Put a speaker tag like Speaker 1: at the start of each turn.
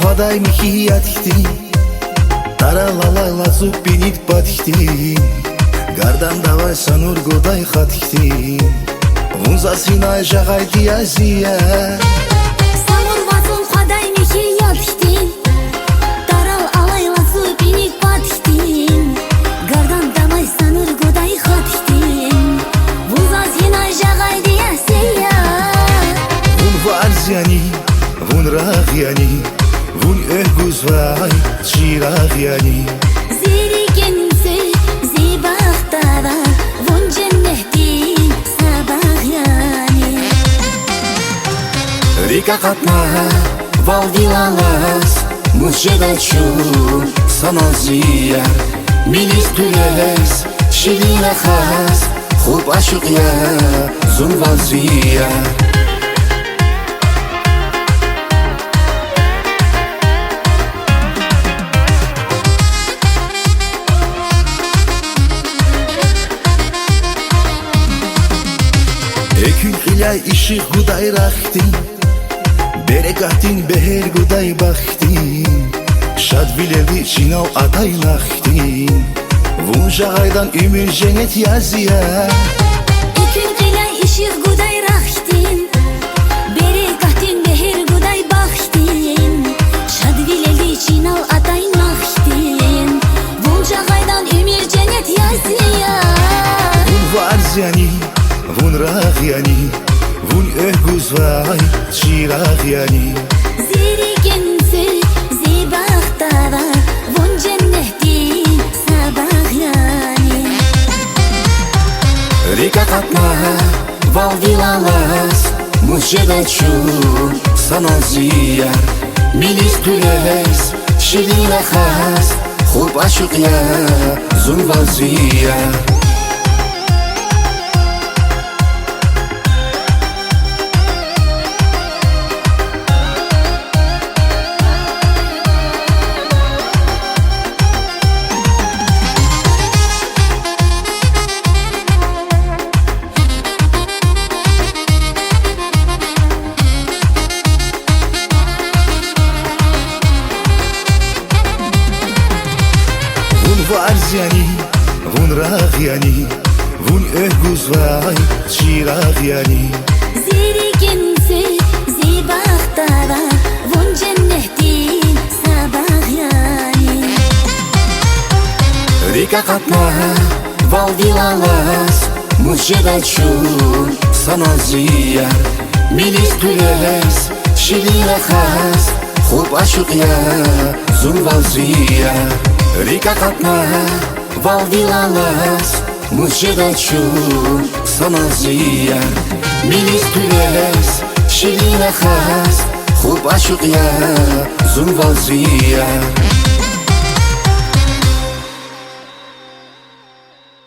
Speaker 1: Ходай михиятихти Таралалайла зуббинит батихти Гардан давай санур годай хатихти Унза синай жагай диязия
Speaker 2: Санур вазун ходай михиятихти Тарал алайла зуббинит батихти Гардан давай санур годай хатихти Унза синай жагай диязия
Speaker 1: Вун варзяни, вун рахяни Вун öhgüzvay çiragyani
Speaker 2: Zirigense zibaqtara Vun cenneti sabagyani
Speaker 1: Rika katna valdilalas Muşedachun sanazia Milis tüles şiline khas Khub aşıqya zunvazia Ekün hilay işi guday rahtin Berekahtin beher guday baktin Şad bilevi çinav aday naktin Vunca aydan ümür cennet yazıya
Speaker 2: Ekün qilay işir guday rahtin Berekahtin beher guday baxtin Şadvileli çinav atay naktin Vunca qaydan ümir cennet yazıya
Speaker 1: Vun varzyani, vun rahyani Vun öhgüzvay çiragyani
Speaker 2: Zirigense zibaqtara Vun cenneti sabagyani
Speaker 1: Rika katna valdilalas Muşedachun sanazia Milis tüles şiline khas Khub aşıqya zunvazia Vun varzyani, vun rahyani Vun öhgüzvay çiragyani
Speaker 2: Zirigense zibaqtara Vun cenneti sabagyani
Speaker 1: Rika katna valdilalas Muşedachun sanazia Milis tüles şiline khas Khub aşıqya zunvazia Rika katna valdilalas Muşedachun sanazia Milis tüles şiline khas Khub aşıqya zunvazia